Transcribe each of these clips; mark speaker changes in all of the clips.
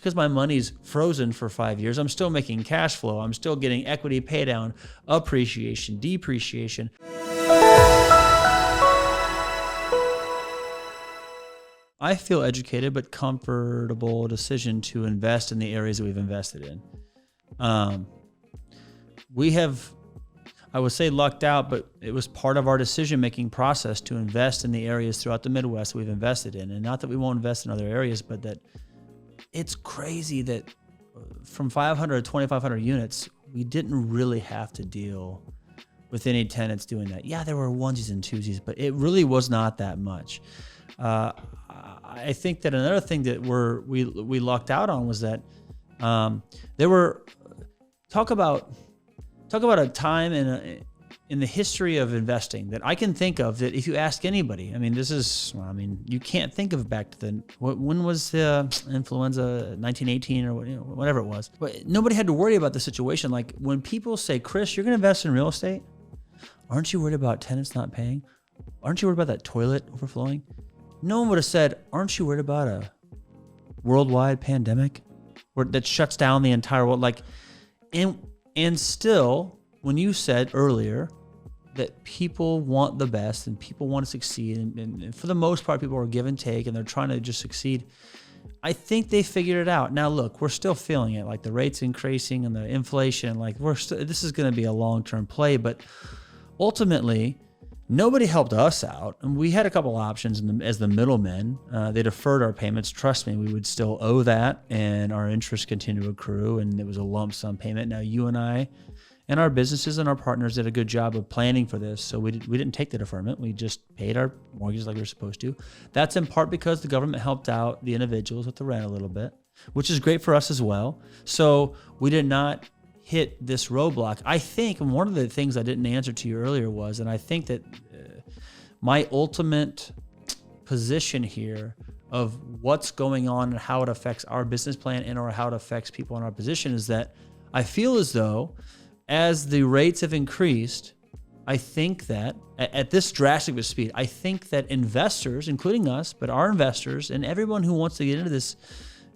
Speaker 1: because my money's frozen for 5 years, I'm still making cash flow. I'm still getting equity pay down, appreciation, depreciation. I feel educated but comfortable decision to invest in the areas that we've invested in. We have, I would say, lucked out, but it was part of our decision-making process to invest in the areas throughout the Midwest that we've invested in. And not that we won't invest in other areas, but that it's crazy that from 500 to 2,500 units, we didn't really have to deal with any tenants doing that. Yeah, there were onesies and twosies, but it really was not that much. I think that another thing that we lucked out on was that there were talk about a time in the history of investing that I can think of that if you ask anybody, you can't think of back to when was the influenza, 1918 or whatever it was. But nobody had to worry about the situation. Like when people say, Chris, you're going to invest in real estate, aren't you worried about tenants not paying? Aren't you worried about that toilet overflowing? No one would have said, aren't you worried about a worldwide pandemic that shuts down the entire world? And still, when you said earlier that people want the best and people want to succeed, and for the most part, people are give and take and they're trying to just succeed, I think they figured it out. Now, look, we're still feeling it, like the rates increasing and the inflation, this is going to be a long-term play, but ultimately, nobody helped us out, and we had a couple options as the middlemen. They deferred our payments. Trust me, we would still owe that, and our interest continued to accrue, and it was a lump sum payment. Now, you and I and our businesses and our partners did a good job of planning for this, so we didn't take the deferment. We just paid our mortgages like we were supposed to. That's in part because the government helped out the individuals with the rent a little bit, which is great for us as well. So we did not hit this roadblock. I think, and one of the things I didn't answer to you earlier was, and I think that my ultimate position here of what's going on and how it affects our business plan and or how it affects people in our position is that I feel as though as the rates have increased, I think that at this drastic of a speed, I think that investors, including us, but our investors and everyone who wants to get into this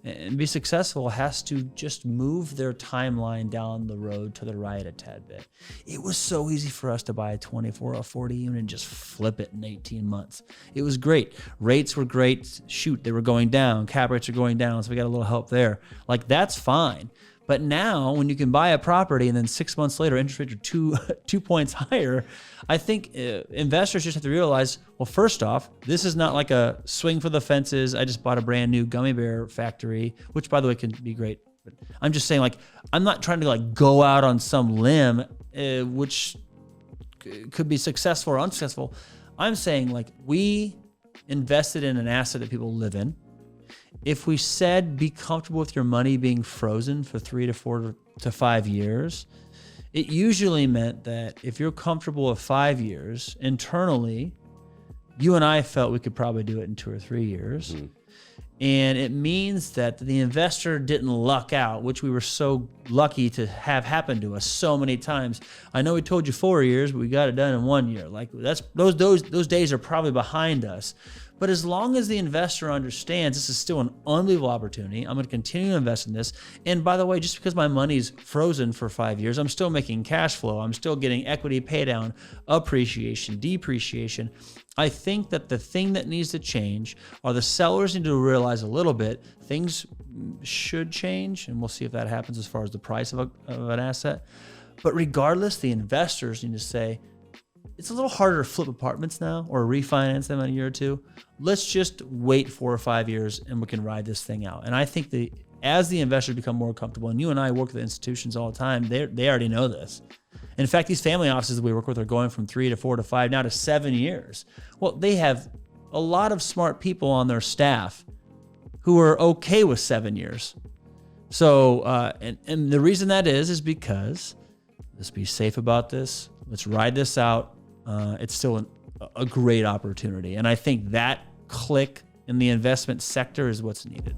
Speaker 1: and be successful has to just move their timeline down the road to the right a tad bit. It was so easy for us to buy a 24 or 40 unit and just flip it in 18 months. It was great. Rates were great. Shoot, they were going down. Cap rates are going down, so we got a little help there. That's fine. But now when you can buy a property and then 6 months later interest rates are two points higher, I think investors just have to realize, well, first off, this is not like a swing for the fences. I just bought a brand new gummy bear factory, which by the way can be great. But I'm just saying, I'm not trying to go out on some limb, which could be successful or unsuccessful. I'm saying we invested in an asset that people live in. If we said be comfortable with your money being frozen for 3 to 4 to 5 years, it usually meant that if you're comfortable with 5 years, internally, you and I felt we could probably do it in 2 or 3 years. And it means that the investor didn't luck out, which we were so lucky to have happen to us so many times. I know we told you 4 years, but we got it done in 1 year. Those days are probably behind us. But as long as the investor understands this is still an unbelievable opportunity, I'm going to continue to invest in this. And by the way, just because my money's frozen for 5 years, I'm still making cash flow. I'm still getting equity pay down, appreciation, depreciation. I think that the thing that needs to change are the sellers need to realize a little bit things should change, and we'll see if that happens as far as the price of an asset. But regardless, the investors need to say, it's a little harder to flip apartments now or refinance them in a year or two. Let's just wait 4 or 5 years and we can ride this thing out. And I think as the investors become more comfortable, and you and I work with institutions all the time, they already know this. In fact, these family offices that we work with are going from 3 to 4 to 5 now to 7 years. Well, they have a lot of smart people on their staff who are okay with 7 years. So, and the reason that is because let's be safe about this. Let's ride this out. It's still a great opportunity. And I think that click in the investment sector is what's needed.